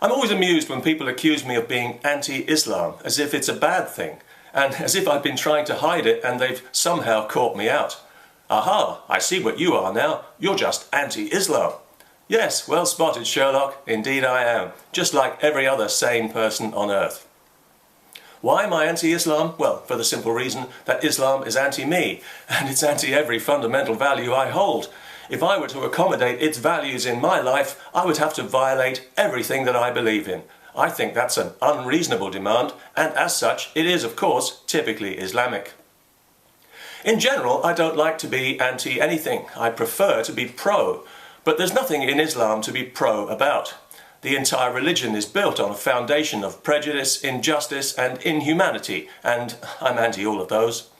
I'm always amused when people accuse me of being anti-Islam, as if it's a bad thing, and as if I've been trying to hide it and they've somehow caught me out. Aha, I see what you are now. You're just anti-Islam. Yes, well spotted, Sherlock. Indeed I am, just like every other sane person on earth. Why am I anti-Islam? Well, for the simple reason that Islam is anti-me, and it's anti every fundamental value I hold. If I were to accommodate its values in my life, I would have to violate everything that I believe in. I think that's an unreasonable demand, and as such, it is, of course, typically Islamic. In general, I don't like to be anti-anything. I prefer to be pro, but there's nothing in Islam to be pro about. The entire religion is built on a foundation of prejudice, injustice and inhumanity, and I'm anti all of those.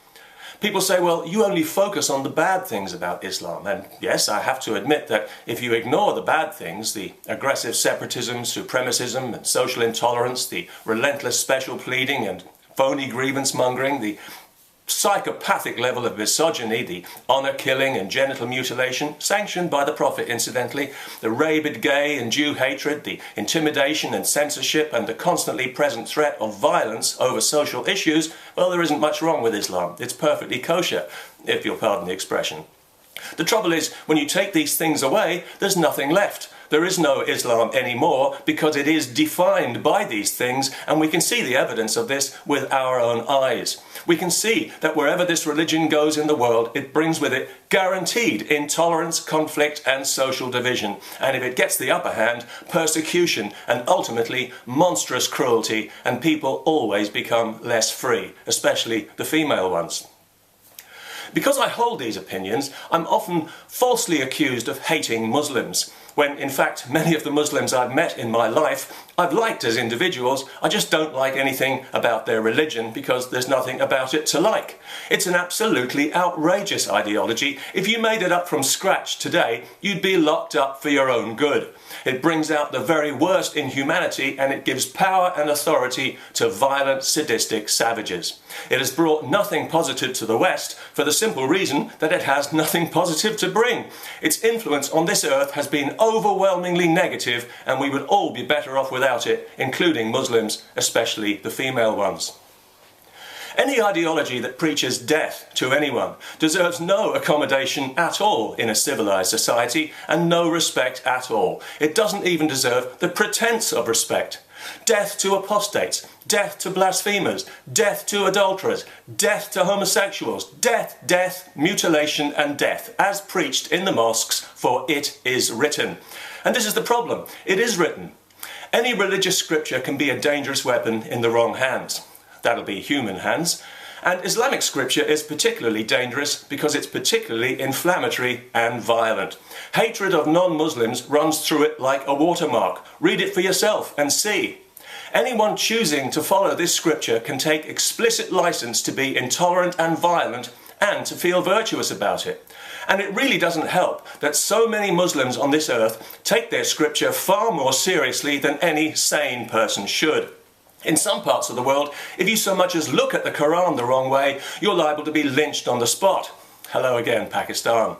People say, well, you only focus on the bad things about Islam, and yes, I have to admit that if you ignore the bad things, the aggressive separatism, supremacism and social intolerance, the relentless special pleading and phony grievance mongering, the psychopathic level of misogyny, the honour killing and genital mutilation, sanctioned by the Prophet incidentally, the rabid gay and Jew hatred, the intimidation and censorship and the constantly present threat of violence over social issues, well, there isn't much wrong with Islam. It's perfectly kosher, if you'll pardon the expression. The trouble is, when you take these things away, there's nothing left. There is no Islam anymore because it is defined by these things, and we can see the evidence of this with our own eyes. We can see that wherever this religion goes in the world, it brings with it guaranteed intolerance, conflict and social division. And if it gets the upper hand, persecution and ultimately monstrous cruelty, and people always become less free, especially the female ones. Because I hold these opinions, I'm often falsely accused of hating Muslims, when in fact many of the Muslims I've met in my life I've liked as individuals. I just don't like anything about their religion because there's nothing about it to like. It's an absolutely outrageous ideology. If you made it up from scratch today, you'd be locked up for your own good. It brings out the very worst in humanity, and it gives power and authority to violent, sadistic savages. It has brought nothing positive to the West for the simple reason that it has nothing positive to bring. Its influence on this earth has been overwhelmingly negative, and we would all be better off without it, including Muslims, especially the female ones. Any ideology that preaches death to anyone deserves no accommodation at all in a civilized society and no respect at all. It doesn't even deserve the pretense of respect. Death to apostates, death to blasphemers, death to adulterers, death to homosexuals, death, death, mutilation and death, as preached in the mosques, for it is written. And this is the problem. It is written. Any religious scripture can be a dangerous weapon in the wrong hands. That'll be human hands. And Islamic scripture is particularly dangerous because it's particularly inflammatory and violent. Hatred of non-Muslims runs through it like a watermark. Read it for yourself and see. Anyone choosing to follow this scripture can take explicit license to be intolerant and violent and to feel virtuous about it. And it really doesn't help that so many Muslims on this earth take their scripture far more seriously than any sane person should. In some parts of the world, if you so much as look at the Quran the wrong way, you're liable to be lynched on the spot. Hello again, Pakistan.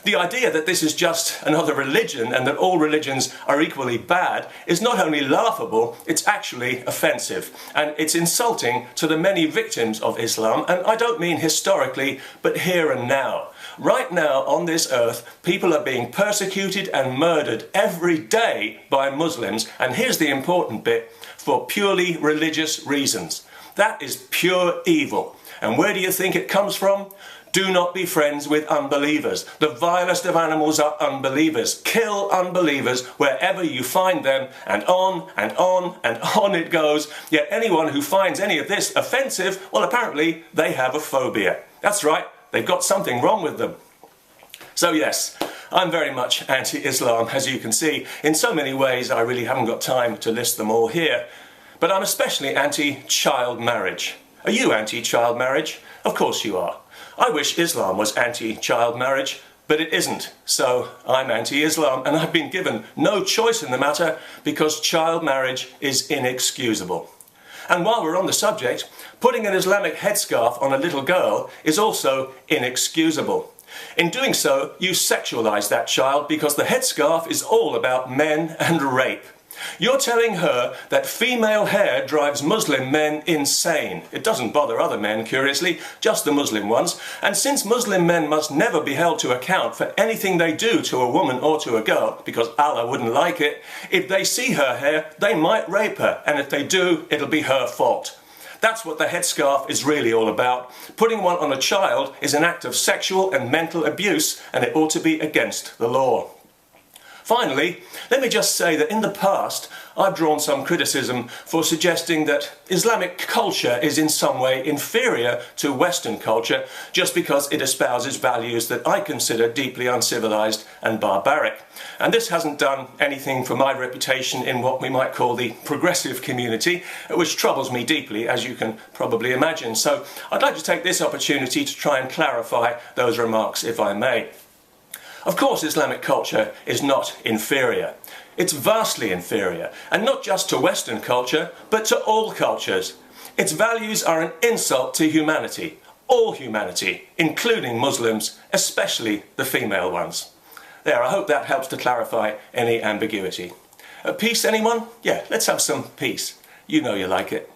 The idea that this is just another religion and that all religions are equally bad is not only laughable, it's actually offensive. And it's insulting to the many victims of Islam, and I don't mean historically, but here and now. Right now on this earth, people are being persecuted and murdered every day by Muslims, and here's the important bit, for purely religious reasons. That is pure evil. And where do you think it comes from? Do not be friends with unbelievers. The vilest of animals are unbelievers. Kill unbelievers wherever you find them, and on and on and on it goes. Yet anyone who finds any of this offensive, well, apparently they have a phobia. That's right, they've got something wrong with them. So yes, I'm very much anti-Islam, as you can see. In so many ways, I really haven't got time to list them all here. But I'm especially anti-child marriage. Are you anti-child marriage? Of course you are. I wish Islam was anti-child marriage, but it isn't. So I'm anti-Islam, and I've been given no choice in the matter because child marriage is inexcusable. And while we're on the subject, putting an Islamic headscarf on a little girl is also inexcusable. In doing so, you sexualize that child because the headscarf is all about men and rape. You're telling her that female hair drives Muslim men insane. It doesn't bother other men, curiously, just the Muslim ones. And since Muslim men must never be held to account for anything they do to a woman or to a girl, because Allah wouldn't like it, if they see her hair, they might rape her. And if they do, it'll be her fault. That's what the headscarf is really all about. Putting one on a child is an act of sexual and mental abuse, and it ought to be against the law. Finally, let me just say that in the past, I've drawn some criticism for suggesting that Islamic culture is in some way inferior to Western culture just because it espouses values that I consider deeply uncivilized and barbaric. And this hasn't done anything for my reputation in what we might call the progressive community, which troubles me deeply, as you can probably imagine. So I'd like to take this opportunity to try and clarify those remarks, if I may. Of course, Islamic culture is not inferior. It's vastly inferior, and not just to Western culture, but to all cultures. Its values are an insult to humanity, all humanity, including Muslims, especially the female ones. There, I hope that helps to clarify any ambiguity. Peace, anyone? Yeah, let's have some peace. You know you like it.